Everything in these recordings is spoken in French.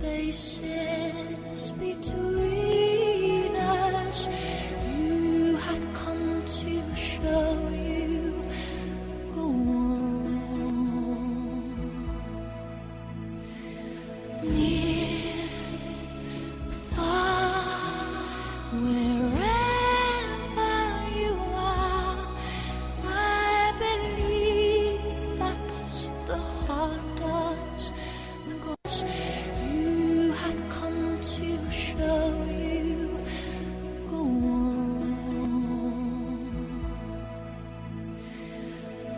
spaces between us. You have come to show you. Go on. Near, far, wherever you are, I believe that the heart does. Cause you have come to show you. Go on.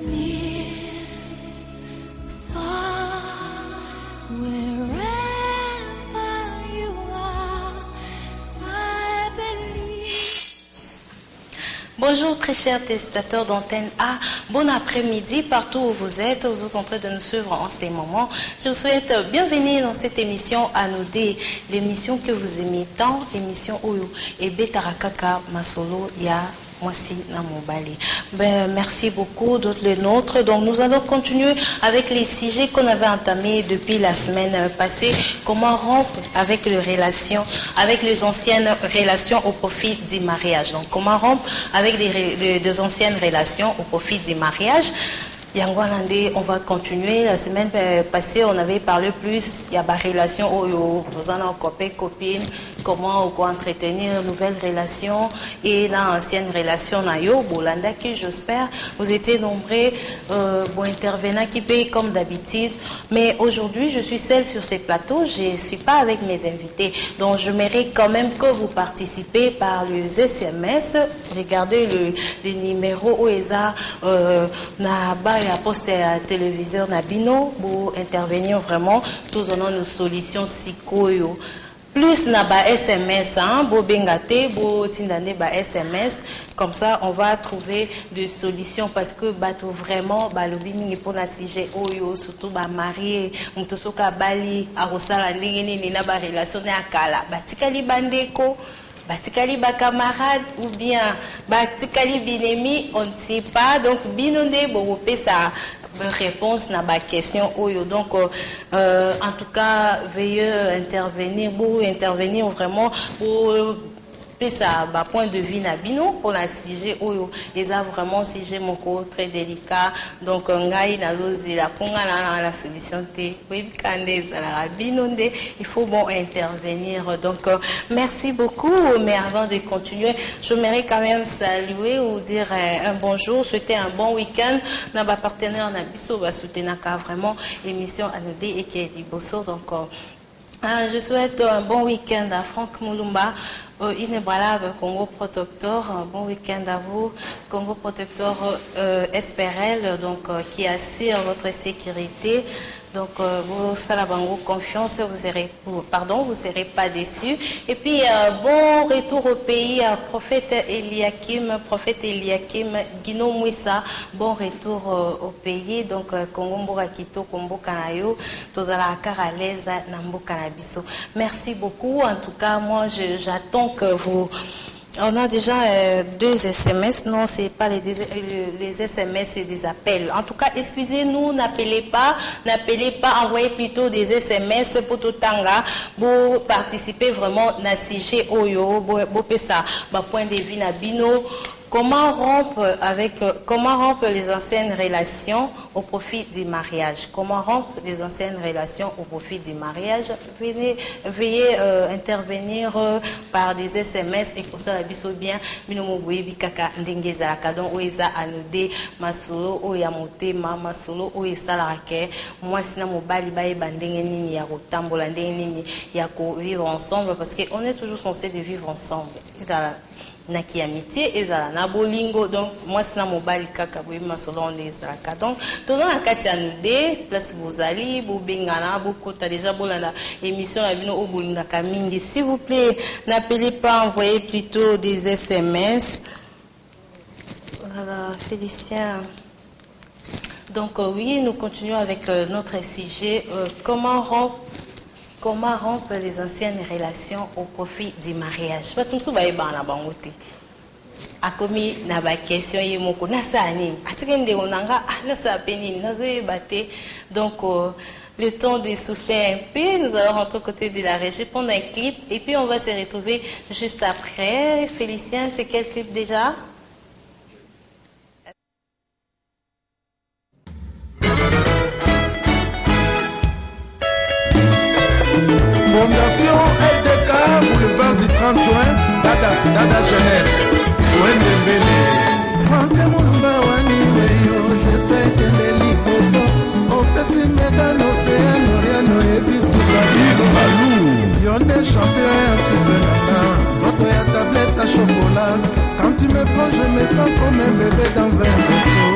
Near, far, wherever you are, I believe. Bonjour très chers téléspectateurs d'Antenne A, bon après-midi partout où vous êtes en train de nous suivre en ces moments. Je vous souhaite bienvenue dans cette émission Anoudé, l'émission que vous aimez tant, l'émission Oyo et Betarakaka Masolo Ya Mwasi Namobali. Merci beaucoup d'autres les nôtres. Donc nous allons continuer avec les sujets qu'on avait entamés depuis la semaine passée. Comment rompre avec les relations, avec les anciennes relations au profit du mariage. Donc comment rompre avec des anciennes relations au profit du mariage. Yangwanande, on va continuer. La semaine passée, on avait parlé plus. Il y a des relations où nous avons copains, copines, comment entretenir une nouvelle relation et dans ancienne relation nayo bolanda qui j'espère vous étiez nombreux pour intervenir qui paye comme d'habitude. Mais aujourd'hui, je suis seule sur ces plateaux. Je ne suis pas avec mes invités. Donc, je mérite quand même que vous participez par les SMS. Regardez les numéros où ils ont à poste à téléviseur Nabino pour intervenir vraiment tous en nos solutions psycho. Plus na ba SMS bo bengate bo tindane ba SMS comme ça on va trouver des solutions parce que bato vraiment ba lobini pour na sujet oyo surtout ba marié muto soka bali a rosala ndenge ni na ba relation na kala batikali bandeko batikali ba camarade ou bien batikali binemi on ne sait pas donc binonde bo pesa réponse na ba question oyo donc en tout cas veuillez intervenir vraiment pour ça ba point de vue na bino pour la sujet oyo eza vraiment sujet moko très délicat donc ngai na lozi la ponga la solution te oui kandeza la binonde il faut bon intervenir donc merci beaucoup mais avant de continuer je mérite quand même saluer ou dire un bonjour souhaiter un bon week-end na ba partenaire na biso ba soutenir vraiment émission Anoudé et qui est Bosso donc je souhaite un bon week-end à Franck Moulumba. Inebralable Congo Protector, un bon week-end à vous. Congo Protector SPRL, donc qui assure votre sécurité. Donc vous salabango confiance, vous serez pas déçus. Et puis bon retour au pays, prophète Eliakim Guino Mouissa, bon retour au pays. Donc Congo Mborakito, Kombo Kanayo, Tozala Karalez, Nambo Kanabiso. Merci beaucoup. En tout cas, moi j'attends que vous. On a déjà 2 SMS. Non, c'est pas les SMS, c'est des appels. En tout cas, excusez-nous, n'appelez pas, envoyez plutôt des SMS pour tout tanga, pour participer vraiment à sujet oyo, pour ça, point de vue na bino. Comment rompre les anciennes relations au profit du mariage? Comment rompre les anciennes relations au profit du mariage? Veuillez intervenir par des SMS et pour ça, biso bien, minomoboye bikaka ndengeza kadon oeza Anoudé masolo oyamote ma masolo oesa la rake. Moi sina mobali bae bandenge nini ya kotambola ndenge nini ya ko vivre ensemble parce que on est toujours censé de vivre ensemble. Naki amitié ezala na bolingo donc moi sina mobali kaka boye masolo on ezala ka donc tous en kati Anoudé place bozali bo bengana bo kota déjà bolanda émission na bino o bolinga ka mingi s'il vous plaît n'appelez pas envoyez plutôt des SMS. Voilà Félicien. Donc oui nous continuons avec notre sujet comment rompre les anciennes relations au profit du mariage. Pas tout ça va être bangote. A commis na ba question yemoko na sani. Atikende onanga na sa penine na zo yebate. Donc le temps de souffler un peu. Nous allons rentrer aux côtés de la régie, prendre un clip et puis on va se retrouver juste après. Félicien, c'est quel clip déjà? Fondation LDK, boulevard du 30 juin, Dada Genève, Wendembele. Franck Moulumba Waniweyo, je sais que les liboso, opesi megano océano, riano ebisuka Malou. Yonde champion, Suisse-Nana, Zoto ya tablette à chocolat. Quand tu me prends, je me sens comme un bébé dans un berceau.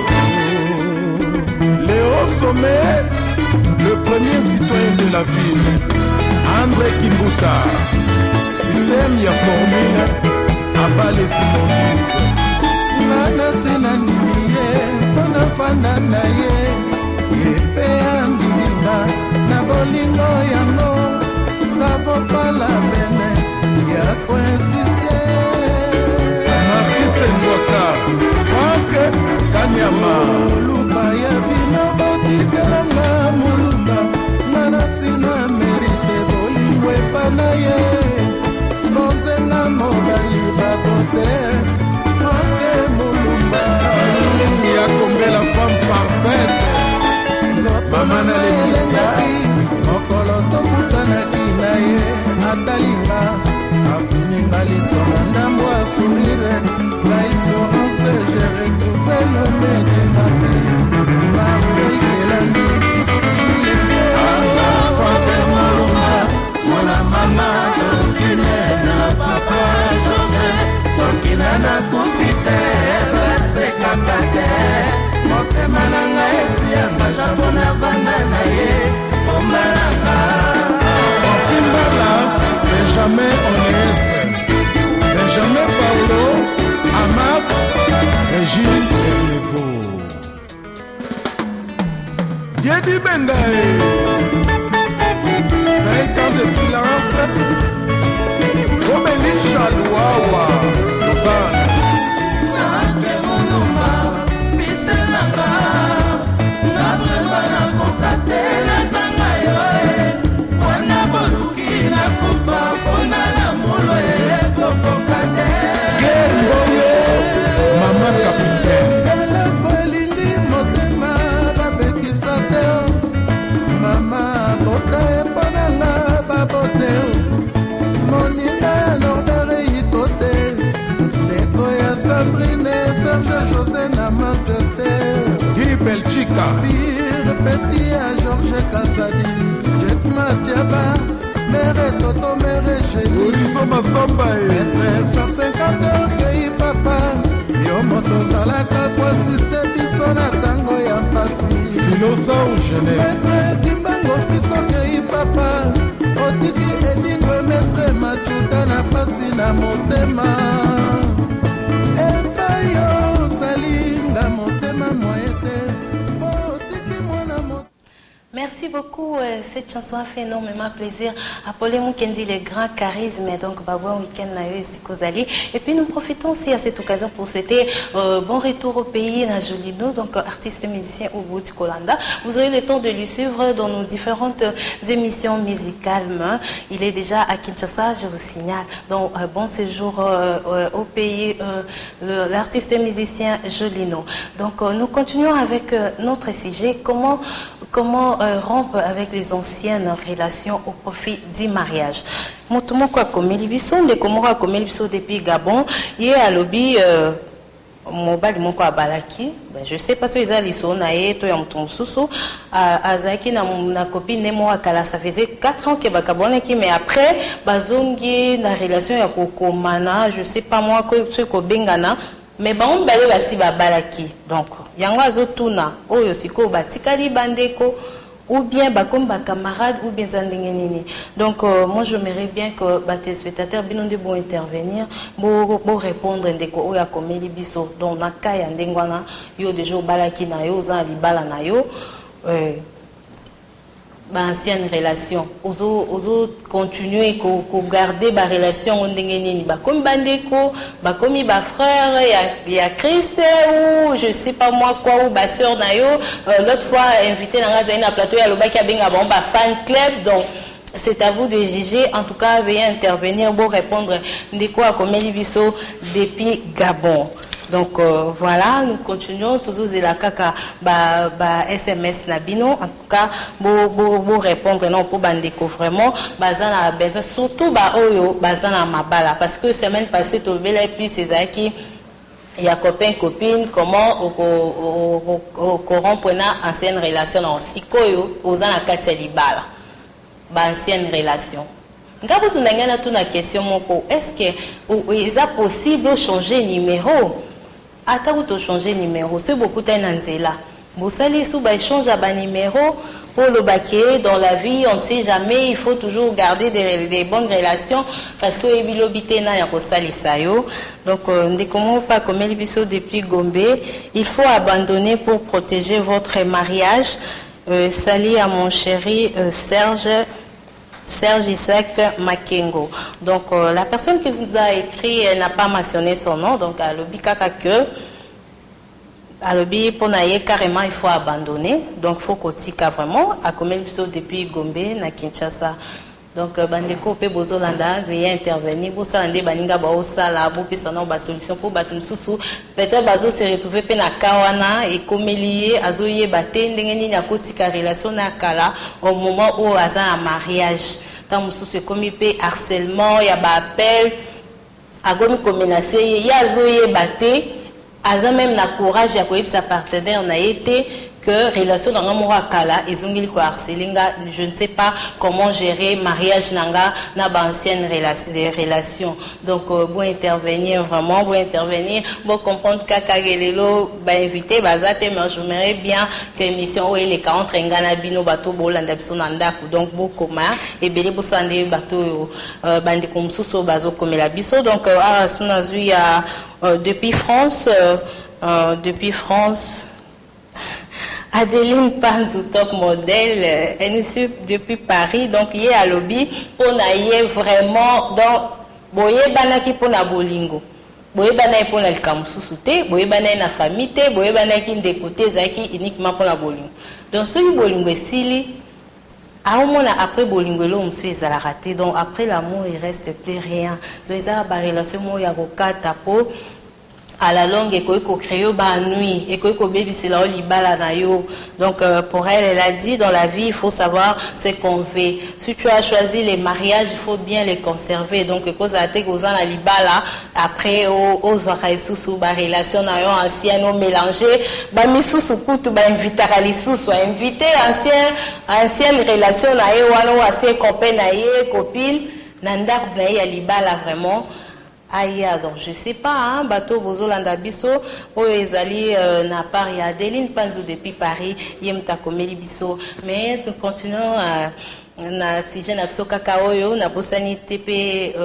Léo Sommet, le premier citoyen de la ville. André Kimbuta, système ya formule, abat les immondices. Nana sinandimi ye, pona fanda na ye, yepe andininga, na bolingo yango, ça vaut pas la peine, ya coinsister. Marquis Ndwaka, Franck Kanyama, luka ya bino botikelanga mulumba, nana sina merite. Wepanaye, bonzenga mobali babote, Franck Moulumba. Ya tombé la femme parfaite, Mamana Laetitia. Mokolo tokutanaki na ye, atalinga, afininga lisonga ndambo a sourire. Lai Florence, j'ai retrouvé le mec de ma vie. Marseille Elani, Julien Franck Moulumba. Mona mama Dauphine na papa George soki nana kufite basekaka te motema na ngai esiyanga jambo na vanda na ye kombalanga Francine Bala, Benjamin Onese, Benjamin Paulo, Amaf, Régine Ernevo Diedi Bengae 5 ans de silence, Romeli Chalouawa, Lausanne. Franck Moulumba, Biselanga, na vrema na kokate na zanga yoe, wana boluki na kufa pona na molo e kokokate. Gemboyo, Mama Capitaine. Eleko elingi motema babekisa teo, Mama bota eponanga baboteo moninga nordere itote leko ya Sandrine Serge José na Manchester Guy Belchica Pire Petit à Georges Kasadi Jack Matiaba Mere Toto Mere Génie Oliso Masamba Maître 150 orgueil papa Yo moto salaka kwa siste biso na tango ya mpasi Filosa ou Genève Maître Kimbango Fisco kei papa Otiki Edingwe Maître Machuta na pasi na motema Epayo salinga motema moete Otiki mwana motema. Merci beaucoup. Cette chanson a fait énormément plaisir à Paul Mukendi, le grand charisme. Donc, bon week-end à eux, Kozali. Et puis, nous profitons aussi à cette occasion pour souhaiter bon retour au pays, à Jolino, donc artiste et musicien au bout du Kolanda. Vous aurez le temps de lui suivre dans nos différentes émissions musicales. Il est déjà à Kinshasa, je vous signale. Donc, bon séjour au pays, l'artiste et musicien Jolino. Donc, nous continuons avec notre sujet. Comment rompre avec les anciennes relations au profit du mariage. Motomoko a commis l'ibisson, de Komoro a commis l'ibisson depuis Gabon, y a lobby mobile moko a balaki. Je sais parce que les alissons naé, toi yam ton sousou, azaki na copine nemo akala, ça faisait 4 ans que bakabone qui, mais après bazongi na relation ya kokomana, je sais pas moi que ce ko bengana. Mais bon, balé basi balaki. Donc, yango azotuna, oyo siko batikali bandeko, ou bien bakom ba camarade, ou bien zandengenini. Donc, moi je m'aimerais bien que les spectateurs binonde bon intervenir, bon répondre ndeko oya komeli biso. Donc, naka ya ndengwana yo de jour balaki na yo, zan libala na yo. ancienne relation ozo continuer ko garder ba relation ndenge nini ba comme bandeko ba comme ba frère ya Christ ou je sais pas moi quoi ou ba sœur na yo l'autre fois invité na ngaza na plateau ya lobaki abenga ba fan club. Donc c'est à vous de juger. En tout cas, veuillez intervenir pour répondre ndeko akomeli biso depuis Gabon. Donc voilà, nous continuons toujours la kaka SMS nabino. En tout cas, pour répondre non pour bandeko vraiment, bazana besoin surtout oyo bazana mabala parce que semaine passée tu bela plus ces qui il y a copain copine comment au corrompre na ancienne relation en sikoyo ozana kati libala ba ancienne relation. Ngabo tunangana tuna question moko, est-ce que est possible changer numéro? Attends, tu changer numéro. C'est beaucoup d'anzela. Vous savez, si vous changez de numéro, pour le baquet, dans la vie, on ne sait jamais, il faut toujours garder des bonnes relations parce que donc, comment pas comme depuis Gombe, il faut abandonner pour protéger votre mariage. Salut à mon chéri Serge Isaac Makengo. Donc la personne qui vous a écrit, elle n'a pas mentionné son nom, donc à l'obi kaka que à l'obi pour naïe carrément il faut abandonner. Donc faut kotika vraiment à comme depuis Gombe na Kinshasa. Donc bandeko pe bozolanda veuillez intervenir pour ça ndé baninga ba osala bo pesa na ba solution pour batum susu peut-être bazo se retrouver pe na kawana et comme lié azoye baté ndenge nini akotika relation na kala au moment où aza un mariage tant mususu comme pe harcèlement ya ba appel agomi ko menacer ya azoye baté aza même na courage ya ko sa partenaire na été que relation dans l'amour à Kala ils ont dit je ne sais pas comment gérer mariage nanga na ba ancienne relation. Donc bon intervenir vraiment bon intervenir bon comprendre kaka gelelo ba inviter bazate mais j'aimerais bien que émission où les 40 ngana bino bato bolanda biso na ndako donc beaucoup ma et belé bo sande bato bandi komsuso bazo komela biso donc sunazui depuis France Adeline Panzou, top modèle, elle nous suit depuis Paris, donc il est à lobby, on a vraiment, donc, boye banaki pour na bolingo, boye banaki pour na likamususute, boye banaki na famille, boye banaki ndékoté zaki uniquement pour la bolingo. Donc, ce bolingo sili, à un moment après bolingo, l'homme suit à la raté, donc après l'amour, il reste plus rien. Donc, ça va relation, il y a un tapo. À la longue, et qu'on crée ba nuit, et qu'on baby c'est là où libala na yo. Donc pour elle, elle a dit dans la vie, il faut savoir ce qu'on fait. Si tu as choisi les mariages, il faut bien les conserver. Donc cause à te cause la libala après aux oreilles sous ba relation na yo ancienne au mélanger, ba misusu kutu ba inviter à l'isusu, inviter ancienne relation na yo wano assez copain na ye copine nanda na ya libala vraiment. Aya, donc je sais pas, hein, bateau bozolanda biso, ezali na part ya Adeline Panzou depuis Paris, yemta komeli biso, mais nous continuons na sujet na biso kakaoyo na bosani tepe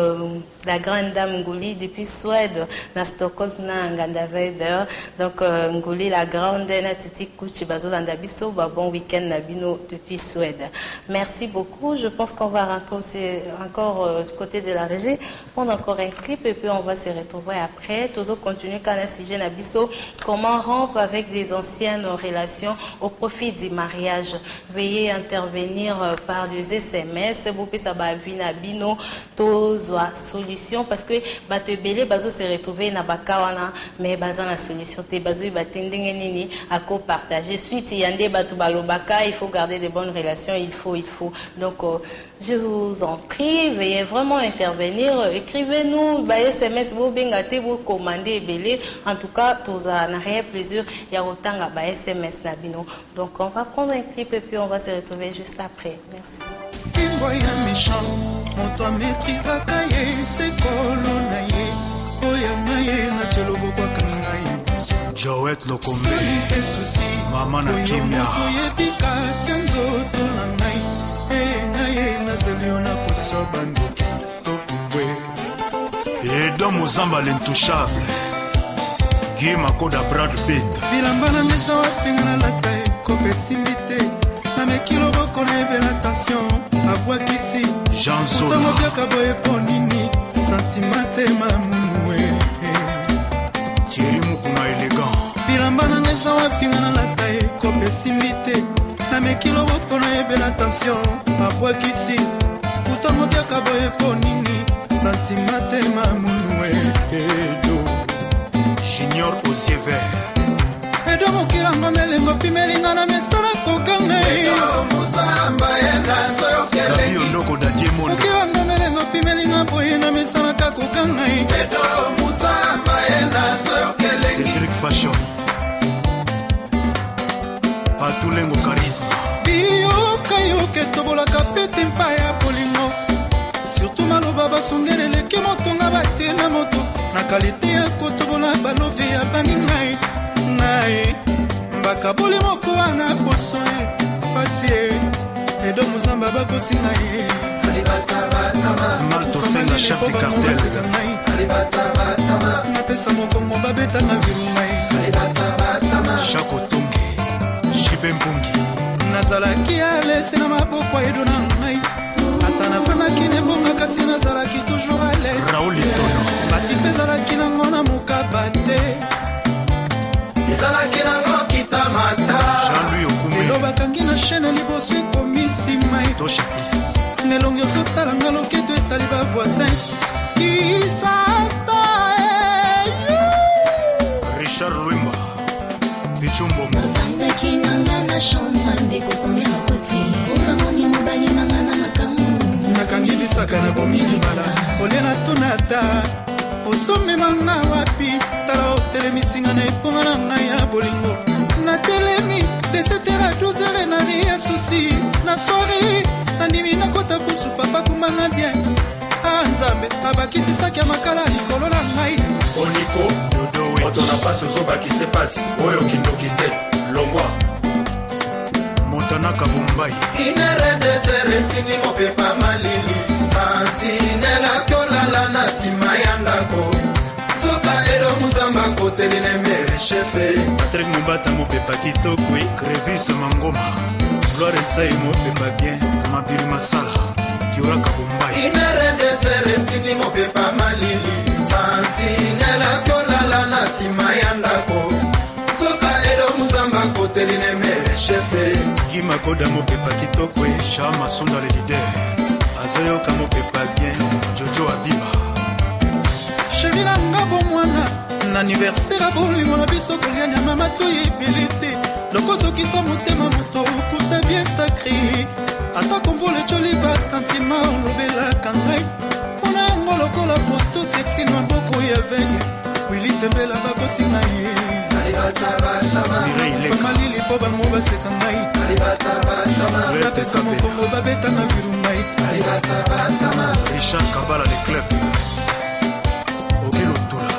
la grande dame Nguli depuis Suède na Stockholm na Nganda Weber. Donc Nguli la grande na titi kuchi bazolanda biso ba bon week-end na bino depuis Suède. Merci beaucoup. Je pense qu'on va rentrer aussi encore du côté de la régie. On a encore un clip et puis on va se retrouver après. Toujours continuer quand un sujet na biso comment rompre avec des anciennes relations au profit du mariage. Veuillez intervenir par des SMS, vous pouvez savoir vina bino tozwa solution parce que bato belé bazo se retrouver na bakawana mais baza na solution te bazo batendenge nini ako partager suite yande bato balobaka il faut garder de bonnes relations il faut donc je vous en prie veuillez vraiment intervenir écrivez-nous ba SMS vous bengate vous commander belé en tout cas toza na réel plaisir ya otanga ba SMS na bino donc on va prendre un clip et puis on va se retrouver juste après merci. Kimboya méchant, moto maîtrisaka ye sekolo na ye oya naye na tshelo bokwa kaninga ye Joet Lokombe mama na kimya yebika tsenzo to na ngai naye na zeliona kosa bandoki to kumbwe Edo Mozamba l'intouchable Guy Makoda Brad Pitt bilamba na mesa wapinga na lata ko pesimite na mekilo boko pona belle attention à voix qu'ici Jean Zola Tomo biaka boye ponini sentimate mamoué Thierry Mukuna élégant bilamba na ngesa wa pinga na lata e kope simite na mekilo pona belle attention à voix qu'ici Tomo biaka boye ponini sentimate mamoué Junior aux yeux verts Edo mokilanga melengo pimelinga na mesana kokanga Edo musamba ena soyo Gabi Ondoko da Diemondo mokilanga melengo pimelinga boye na mesana kokanga Edo musamba ena soyo Cédric Fashion Patulengo Charisme Biyoka tobolaka pete mpa ya bolingo Surtout maloba basongere leke motonga batie na moto Na kalite ya kotobola balovi ya baningai Nae Mbakaboli moko wana poso Pasi Edo muzamba bakosi nae Smart Osenga chef de cartel Napesa mokongo babeta na virungai Chako Tongi Chibe Mpungi Nazalaki alesi na maboko Edo na ngai Ata nafanaki nebonga kasi nazalaki toujours à l'aise Raoul Itono Bati pezalaki na ngona mokabate Ezalaki na ngokita mata Jean-Louis Okume Elo bakangi na chaîne liboso ekomisi mai Toshi Plus Nelongi ozotala nga loketo etali ba voisin Kisasa Richard Lwemba Bichumbongo Bandaki nanga na chambre ndeko somera koti Omamoni mobali nanga na makambo Nakangi bisaka na bomini bala Olena tunata Osomemanga wapi Tala otelemisinga na eponga na ngai ya bolingo Na telemi de 7h à 12h na ria souci Na soirée Nandimi na kota busu papa kumanga bien Nzambe abakisisaki ya makala likolo na ngai Oniko Dodo Wet Oto na pasi ozobakise pasi Oyo kindoki te Longwa Montana Kabumbai Inere desere tini mopepa malili Santinela kolala na sima ya ndako Soka edo muzamba koteli nemere chefe Patrick Mubata Mopepa Kitokwe Crevis Mangoma Gloire Tsai Mopepa Bien Mabiri Masala Yura Kabumbai Inere desere tini mopepa malili Santinela kolala na sima ya ndako Soka edo muzamba koteli nemere chefe Gima Koda Mopepa Kitokwe Shama Sonda le leader Azayoka Mopepa Bien Jojo Abiba Chéri na ngabo mwana Na anniversaire bolingo na biso kolia nyama matoyi ebele te Lokozokisa motema moto okuta bien sacré Ata komvole ecoli basentima olobelaka ngai Mpona yango lokola foto sexy na maboko ya vegne Wili tembela bakosi na ye Malili po bango baseka ngai Napesa mokongo babeta na viru ngai Richard Kabala le club Ogilo Tola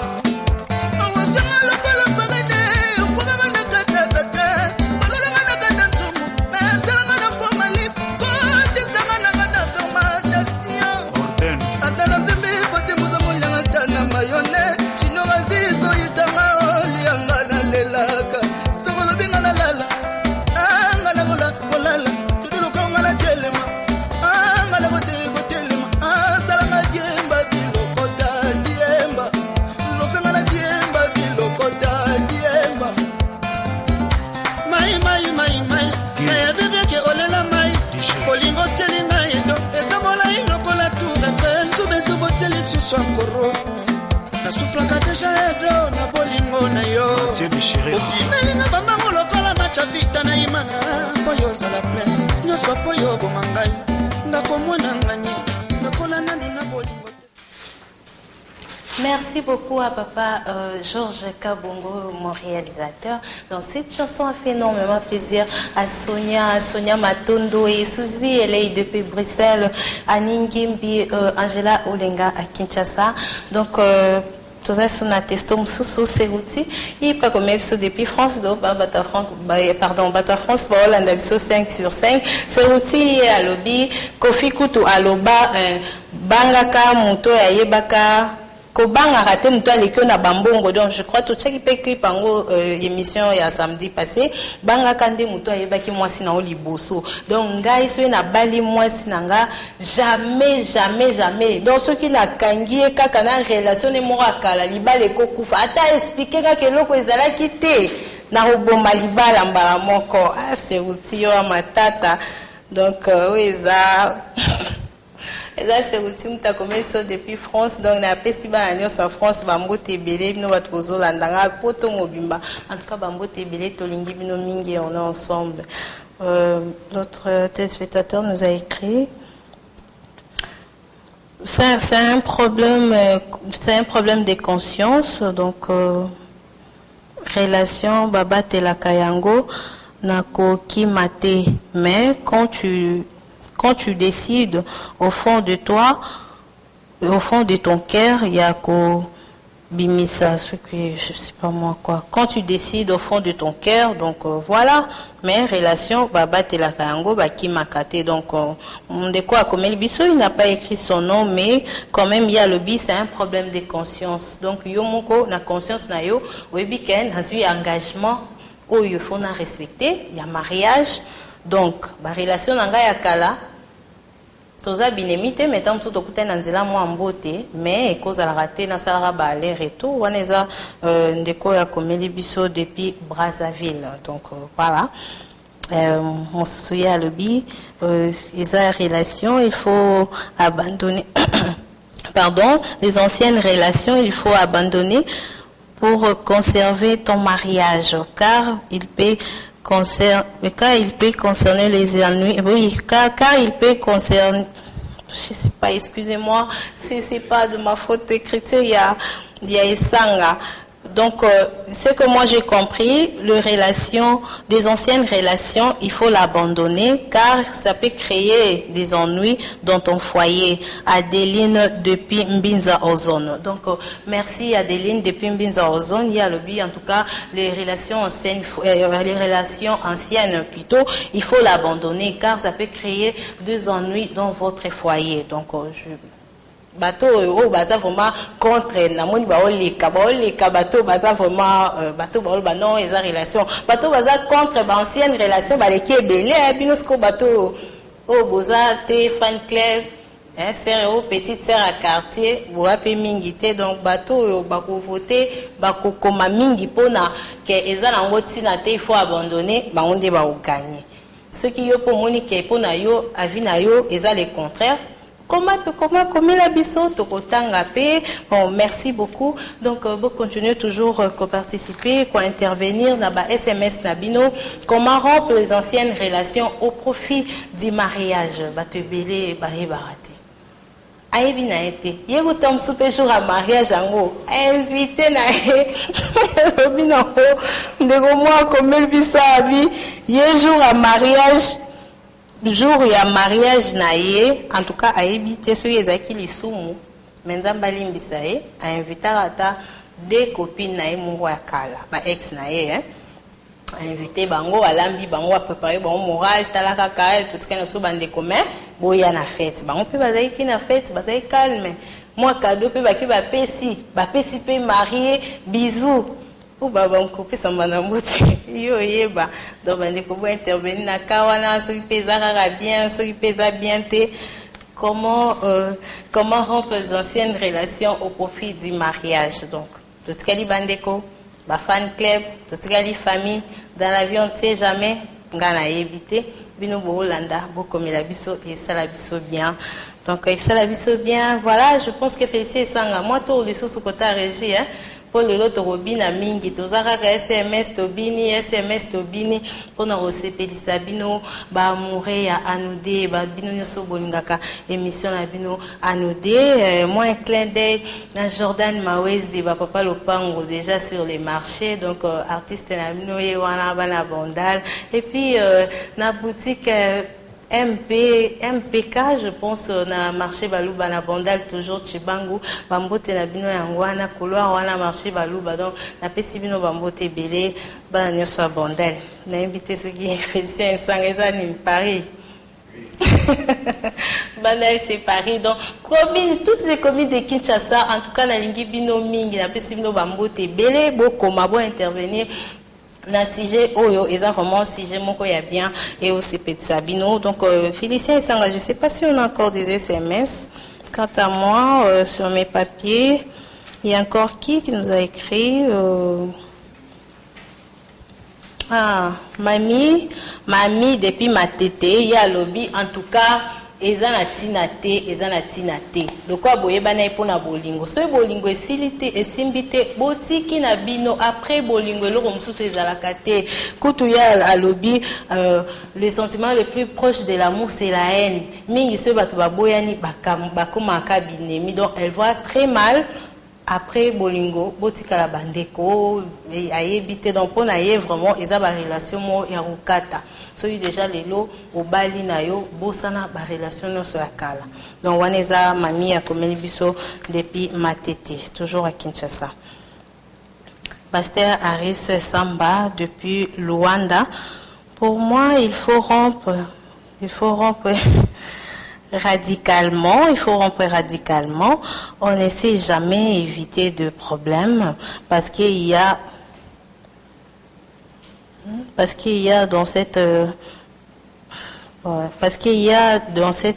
Mathieu de Chiré Okimelinga bango lokola machavita na imana Poyo zala ple Nyoso poyo bomangai Ndako mwana ngani Nakola nanu na bolingo. Merci beaucoup à papa Georges Kabongo, mon réalisateur. Donc cette chanson a fait énormément plaisir à Sonia Matondo et Suzy Elei depuis Bruxelles, à Ningimbi, Angela Olenga à Kinshasa. Donc tout ça c'est un testum sous Serouti et pas comme ça depuis France donc Bata France pour Hollande 5/5 Serouti à lobby Kofi Kutu à Loba Bangaka Muto ya Yebaka Kobanga raté mutwa leki na bambongo. Donc je crois tout chaki pe clip ango émission ya samedi passé banga kande mutwa yebaki mwasi na oliboso. Donc ngai so na bali mwasi nanga jamais. Donc ceux qui na kangie kaka na relation ne mora kala libale ko kufa ata expliquer kaka eloko ezala kité na roboma libala mbala moko. Ah c'est utio matata. Donc oui ça et là c'est ultime ta comme ça depuis France. Donc na pesi ba na en France bambo tebele bino bat bozo landanga poto mobimba. En tout cas bambo tebele tolingi bino mingi on est ensemble. L'autre téléspectateur nous a écrit c'est un problème de conscience. Donc relation baba telaka yango nako kimate, mais quand tu décides au fond de toi, au fond de ton cœur, il y a ko bimisa, ce que je sais pas moi quoi. Quand tu décides au fond de ton cœur, donc voilà. Mais relation baba telaka yango baki makate. Donc on de quoi comme el biso il n'a pas écrit son nom, mais quand même il y a le bis, c'est un problème de conscience. Donc yo moko na conscience na yo webi ken hasui engagement où il faut na respecter, il y a mariage. Donc ba relation nanga ya kala toza binemite metam so tokuta na nzela mo ambote mais cause la raté na sala ba aller retour waneza ndeko ya komeli biso depuis Brazzaville. Donc voilà. Mon souya lobi les relations il faut abandonner pardon, les anciennes relations il faut abandonner pour conserver ton mariage car il peut concerner les ennuis. Oui, car il peut concerner. Je sais pas, excusez-moi, c'est pas de ma faute écrite. Il y a Esanga. Donc, ce que moi j'ai compris, des anciennes relations, il faut l'abandonner car ça peut créer des ennuis dans ton foyer. Adeline depuis Mbinza Ozone. Donc, merci Adeline depuis Mbinza Ozone. Il y a le but, en tout cas, les relations anciennes plutôt, il faut l'abandonner car ça peut créer des ennuis dans votre foyer. Donc, bateau au baza vraiment contre na moni ba oleka bateau baza vraiment bateau ba non eza relation bateau baza contre ba ancienne relation ba leki ebele binosko bateau au boza te fan club sœur petite sœur à quartier boa pe mingi te. Donc bateau ba ko voter ba ko koma mingi pona ke eza na ngoti na te il faut abandonner ba onde ba o gagner ce qui yo pour moni ke pona yo avi na yo eza le contraire. Comment la biso tokotanga pe. Bon, merci beaucoup. Donc vous continuez toujours à participer, à intervenir dans ba SMS nabino. Comment rompre les anciennes relations au profit du mariage? Batebele bahebarate. Ayebi na été. Yego tom soupe jour à mariage ango. Invité na e. Robino ndeko moi comme el bisa abi. Ye jour à mariage. Jour il y a mariage naie, en tout cas à éviter ceux qui les soumou, Menzamba Limbisae a invité à deux copines naie mon kala, ma ex naie, a invité bango à lambi bango à préparer bon moral, talaka kaya tout ce qu'on a sous bande commun, boya na fête, bango peut basaï qui na fête, basaï calme, moi cadeau peut baki ba pesi peut marier, bisous. Ou baba mkopi sambana mbuti yo yeba donc bande ko bo intervenir na kawana so pezara bien so pesa bien te comment rompre les anciennes relations au profit du mariage. Donc tout ce qu'elle bandeko ba fan club tout ce qu'elle famille dans l'avion on ne sait jamais ngana éviter bino bo Hollanda bo comme la biso et ça la biso bien. Donc ça la biso bien. Voilà, je pense que Félicité Sanga moi tout les sous côté régie hein. Pour le lot robina mingi tozaka SMS tobini pour na osepelisa bino ba amoureux ya anodé ba bino nyoso bolingaka émission na bino anodé moi un clin d'œil na Jordan Mawezi ba papa Lopango déjà sur les marchés. Donc artiste na bino ye wana bana bandal et puis na boutique MPK, je pense, na marché Balouba na Bandal toujours Chibangu, Bambote na bino yangwana, couloir wana marché Balouba, donc na pesi bino Bambote belé, ba nyoso a Bandal. Na invité ceux qui Félicien Sangeza ni Paris. Banal, c'est Paris. Donc, toutes ces communes de Kinshasa, en tout cas, la lingi bino mingi, na pesi bino bambote belé, bo koma bo intervenir. Na sujet oyo eza vraiment sujet moko ya bien et aussi petit sabino. Donc Félicien Sanga, je sais pas si on a encore des SMS. Quant à moi, sur mes papiers, il y a encore qui nous a écrit Mamie depuis ma tété, il y a lobby en tout cas. Ezana tinate. Donc quoi boyeba na ipona bolingo. So bolingo esilite esimbite botiki na bino après bolingo loko mususu ezalaka te. Kutu ya alobi le sentiment le plus proche de l'amour c'est la haine. Mingi so batu baboyani bakoma kabinemi. Donc elle voit très mal après bolingo botika la bandeko ayebite donc pona ye vraiment ezaba relation mo ya rukata. Soy déjà les lots au bali na yo bosana ba relation no so akala. Donc waneza mami a komeli biso depuis Matete, toujours à Kinshasa. Pasteur Aris Samba depuis Luanda. Pour moi, il faut rompre radicalement. On ne sait jamais éviter de problèmes parce qu'il y a dans cette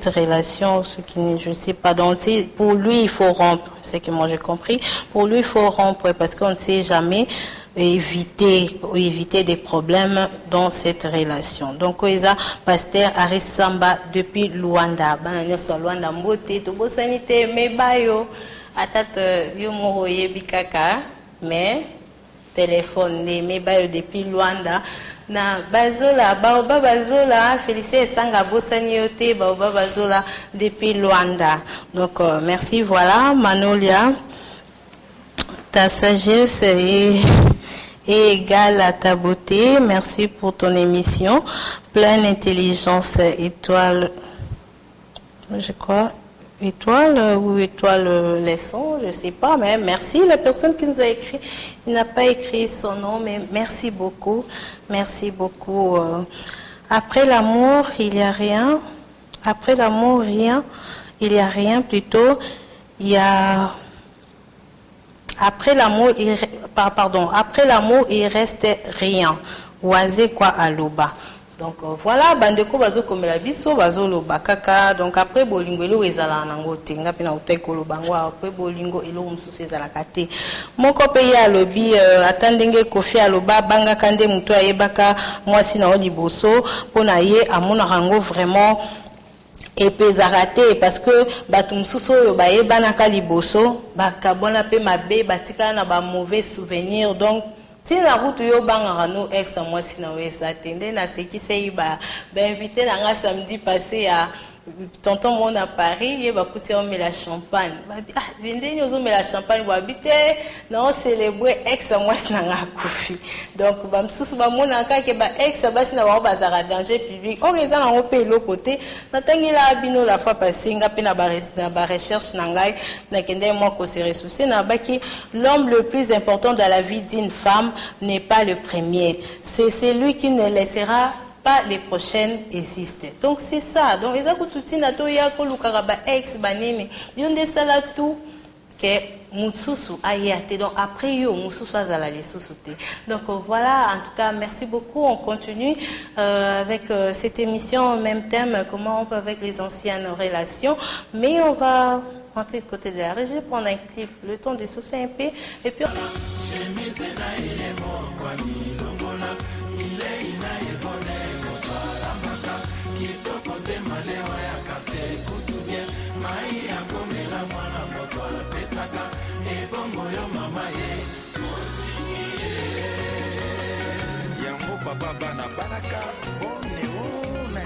relation ce qui je ne sais pas, donc pour lui il faut rompre, c'est que moi j'ai compris, pour lui il faut rompre parce qu'on ne sait jamais éviter des problèmes dans cette relation. Donc Oeza Pasteur Aris Samba depuis Luanda bananyo so Luanda mbote to bosanité mebayo atat yo moro yebikaka mais téléphone mebayo depuis Luanda na bazola baoba bazola Félicien Sanga bosaniote baoba bazola depuis Luanda. Donc merci, voilà Manolia, ta sagesse est égale à ta beauté. Merci pour ton émission pleine d'intelligence. Étoile, je crois étoile ou étoile leçon, je sais pas, mais merci la personne qui nous a écrit. Il n'a pas écrit son nom, mais merci beaucoup. Après l'amour, il y a rien. Après l'amour, rien. Il y a rien plutôt. Il y a après l'amour, après l'amour, il reste rien. Oisé quoi aloba. Donc voilà, bandeko bazo komela biso bazo loba kaka. Donc après bolingo elo ezala nango tenga pena utekolo bango après bolingo elo mususu ezala kate. Moko pe ya lobi atandenge kofi aloba banga kande muto ayebaka mwasi na liboso pona ye amona rango vraiment epezarate parce que batu mususu oyo bayebana ka liboso bakabona pe mabe batika na ba mauvais souvenirs. Donc si la route yo bangara no ex moi si na wesa tende na ce qui c'est ba invité na nga samedi passé à tonton mon à Paris ye ba kusi on met la champagne ba vende ni ozo met la champagne ba habiter na on célébrer ex moi si na nga kufi. Donc ba msusu ba mona ka ke ba ex ba si na ba bazara danger public o reza na on pe lo côté na tangi la bino la fois passé nga pe na ba recherche na ngai na kende moi ko se ressourcer na ba ki l'homme le plus important dans la vie d'une femme n'est pas le premier, c'est celui qui ne laissera pas les prochaines existent. Donc c'est ça. Donc ils ont tout na to ya ko lukara ba ex banini yonde sala tout que mususu ayate. Donc après yo mususu azala les sous-souté. Donc voilà, en tout cas merci beaucoup. On continue avec cette émission au même thème, comment on peut avec les anciennes relations, mais on va rentrer de côté de la régie, prendre un clip, le temps de souffler un peu et puis papa bana banaka one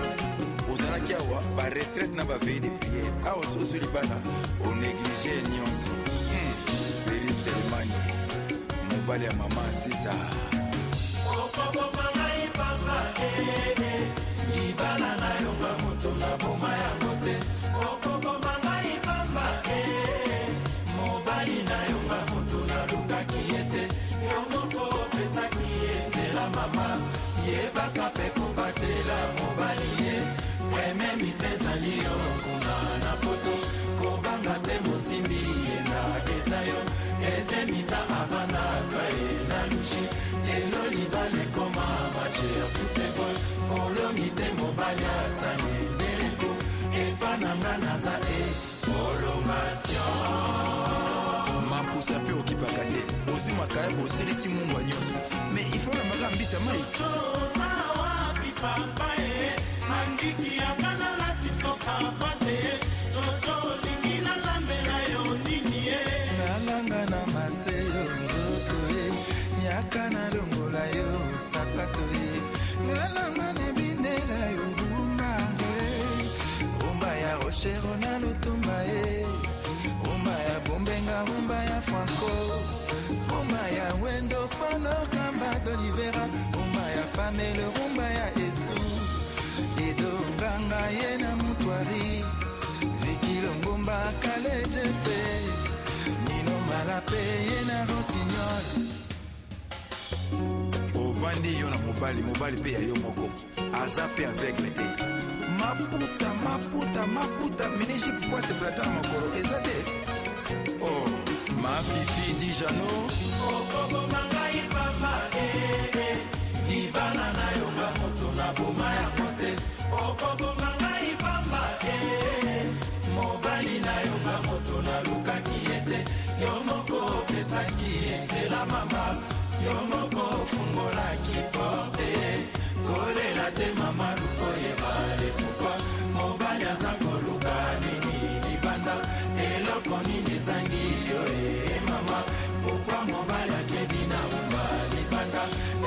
ozalaki awa ba retraite na ba veille de prière awa soso libana o négligé nyonso Peri Selemani mobali ya mama sisa libana na yonga moto na boma ya mote mobali na yonga moto na luka kiete yongo pesa kiete la mama yebaka pe kobatela mobali ye preme mitezali yo kuna bozimaka ye bosilisi mungwa nyonso mais il faut na magambisa mai nalanga na maseyo nzoto ye nyaka na longola yo sapato ye nalanga na binela yo rumba rumba ya rochero na lutumba ye rumba ya bombenga rumba ya franco rumba ya wendo pano kamba d'olivera rumba ya pamele rumba ya esu edo nganga ye na mutwari vikilongomba kale jefe nino malape ye na rossignol ovandi yo na mobali mpe ya yo moko aza pe aveugle te maputa mineji pourquoi se plata na makolo eza te oh ma fifi di jano okobomangai papa libana na yo nga moto na boma ya mote okobomangai papa mobali na yo nga moto na lukaki ete yo moko opesaki nzela mama yo moko fungolaki porte kolela te mama lukoyeba lepukwa mobali aza koluka nini libanda eloko nini ezangi yo mama pokwa mobali akebi na umba libanda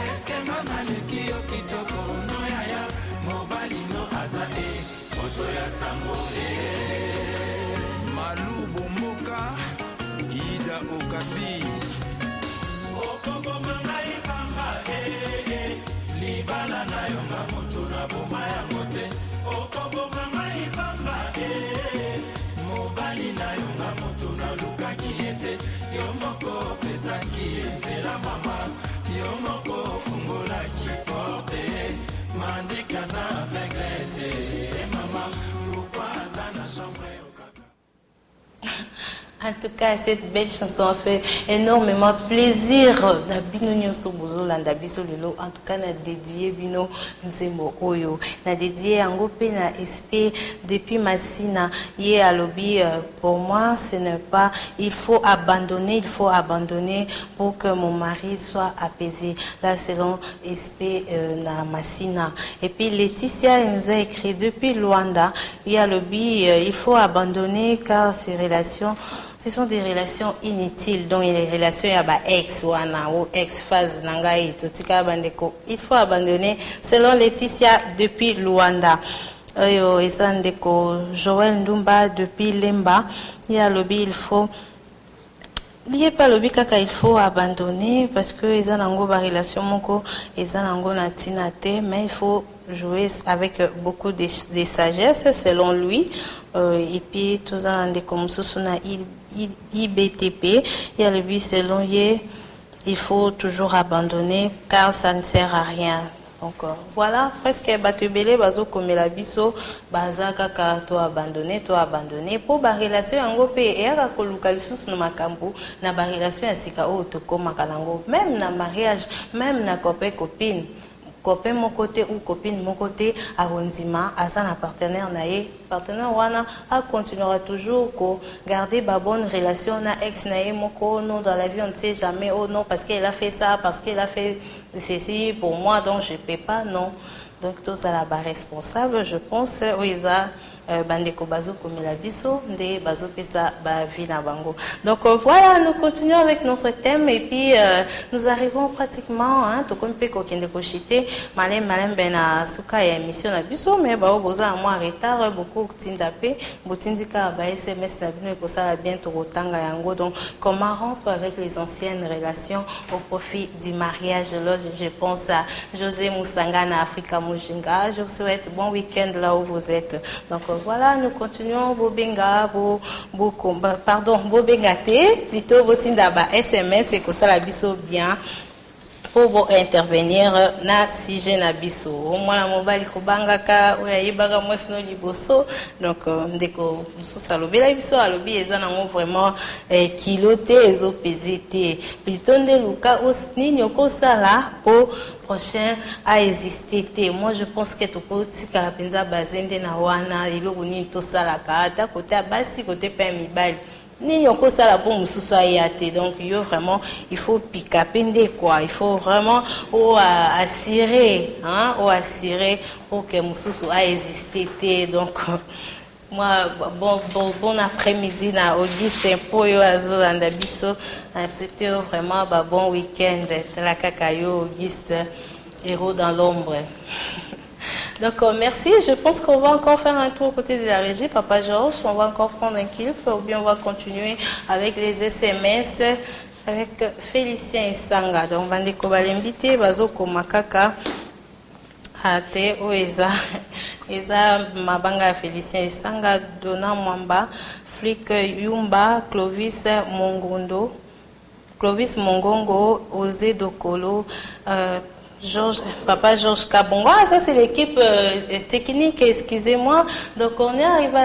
eske mama leki yo kitoko no yaya mobali no aza moto ya sango malubo moka ida okapi okobomangai pamba libala na yo nga moto na boma ya mote okobomangai pamba mobali na yo nga moto na lukaki ete yo moko opesaki nzela mama yo moko ofungolaki porte mandikaza aveugle te mama pourquoi ata na chambre En tout cas, cette belle chanson a fait énormément plaisir. En tout cas, na dédié bino nzembo oyo. Na dédié angope na SP depuis Massina. Yé à lobby pour moi, ce n'est pas. Il faut abandonner pour que mon mari soit apaisé. Là, selon SP na Massina. Et puis Laetitia elle nous a écrit depuis Luanda. Yé à lobby, il faut abandonner car ces relations. Ce sont des relations inutiles, donc les relations ex ou ex-phase nangai totika bandeko. Il faut abandonner, selon Laetitia depuis Luanda. Esandeko Joël Ndumba depuis Lemba. Il y a lobby, il faut. Lié pas lobby kaka il faut abandonner parce que ils ont une relation moko, ils ont une tinate, mais il faut jouer avec beaucoup de sagesse selon lui. Et puis tout ça des comme sous-suna IBTP, il y a le but selon lui, il faut toujours abandonner car ça ne sert à rien. Donc voilà, presque batubele bazo comme la biso baza kaka to abandonner pour ba relation yango pe e aka koluka lisusu na makambo na ba relation ya sika o to koma kalango même na mariage même na copine mon côté ou copine mon côté à Rondima à ça un partenaire naé partenaire wana a continuera toujours ko garder ba bonne relation na ex naé moko non dans la vie on ne sait jamais oh non parce qu'elle a fait ça parce qu'elle a fait ceci pour moi donc je peux pas non donc tout ça là bas responsable je pense oui ça bandeko bazo comme la biso nde bazo pesa ba vie na bango. Donc voilà, nous continuons avec notre thème et puis nous arrivons pratiquement to comme pe ko kende ko chité malem bena suka ya émission na biso mais ba oboza moi retard beaucoup tinda pe botindika ba SMS na bino ko sala bien to rotanga yango. Donc comment rompre avec les anciennes relations au profit du mariage. Là je pense à José Moussanga na Africa Mujinga. Je vous souhaite bon week-end là où vous êtes. Donc voilà, nous continuons Bobenga, Bobengate, plutôt Botindaba SMS et que ça la biso bien pour intervenir na sujet na biso. Moi la mobile kobanga ka oyayibaga mwesino liboso donc ndeko mususa lobela biso alobi ezana ngo vraiment kiloté ezo pesité plutôt nde luka osni nyoko sala po prochain a existé. Moi je pense que topoti kala penza bazende na wana iloko ni to sala ka ta côté basi côté pa mibali Ni yoko ça la bon mususu ayate. Donc yo vraiment il faut picapender quoi. Il faut vraiment assurer hein, assurer pour que mususu a existé. Donc moi bon après-midi na Augustin Poyo azolanda biso. C'était vraiment bon week-end. La kakayo Auguste héros dans l'ombre. Donc merci, je pense qu'on va encore faire un tour aux côtés de la régie, Papa Georges, on va encore prendre un clip ou bien on va continuer avec les SMS avec Félicien Isanga. Donc on va l'inviter, Bazoko Makaka, Ate Oeza, Eza Mabanga Félicien Isanga, Dona Mwamba, Flic Yumba, Clovis Mongongo, Osé Dokolo, Papa Georges Kabongo. Ah, ça c'est l'équipe technique, excusez-moi. Donc on est arrivé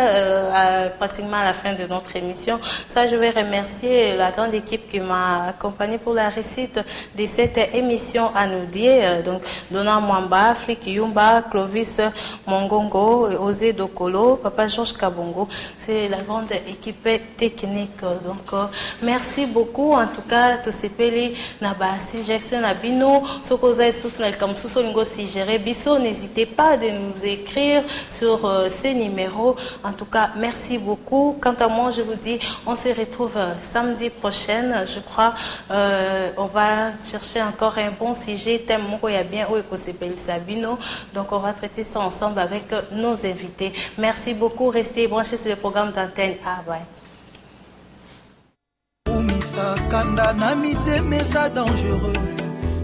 pratiquement à la fin de notre émission. Ça, je vais remercier la grande équipe qui m'a accompagné pour la réussite de cette émission à nous dire. Donc Dona Mwamba, Flic Yumba, Clovis Mongongo, Osé Dokolo, Papa Georges Kabongo. C'est la grande équipe technique. Donc merci beaucoup. En tout cas, tous ces pays naba suggestion abino, n'hésitez pas de nous écrire sur ces numéros. En tout cas, merci beaucoup. Quant à moi, je vous dis, on se retrouve samedi prochain. Je crois on va chercher encore un bon sujet. Thème bien Sabino. Donc, on va traiter ça ensemble avec nos invités. Merci beaucoup. Restez branchés sur le programme d'antenne. Ah, bye. Dangereux.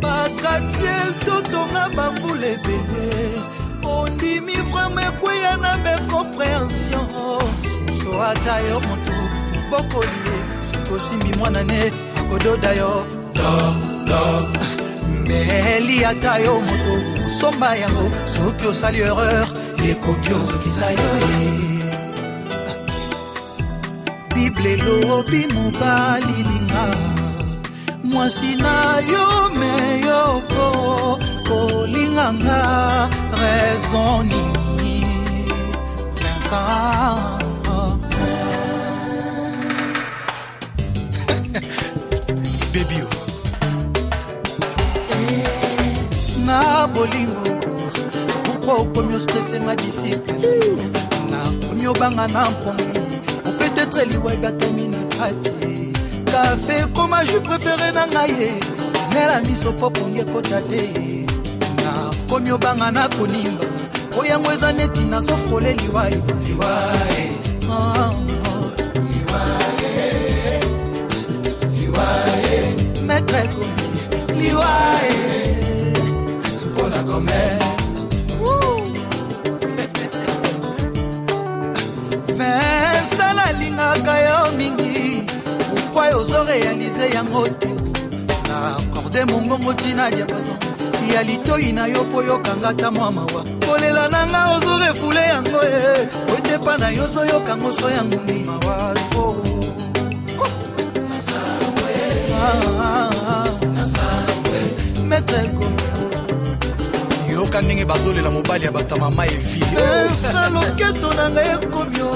Bakatiel totonga bambule bébé ondimi vraiment kwea na be compréhension so atayo moto bokolie sokosimbi mwana ne akododa yo meli atayo moto somba yango soki osali erreur ekoki ozokisa yo Bible lobi mobali linga mwasi na yo meyo po kolinganga raison nini Vincent baby na bolingo pourquoi okomi stressé ma discipline na komi obanga na mpongi peut-être liwa batamina kati café comme je préféré na ngaye nela miso poponge kotate na komyo banga na konimba oyango eza neti na sofrole liwaye maître komi liwaye pona commerce mais sala lingaka yo mingi pourquoi ozo réaliser yango te na corde mongongo tina diapason ya litoi na yo po yo kangata mwa mawa kolela nanga ozo refule yango oite pa na yo so yo kango so yango ni mawa nasambwe maître komi yo kaninge bazolela mobali ya batama ma evi saloketo nanga ekomyo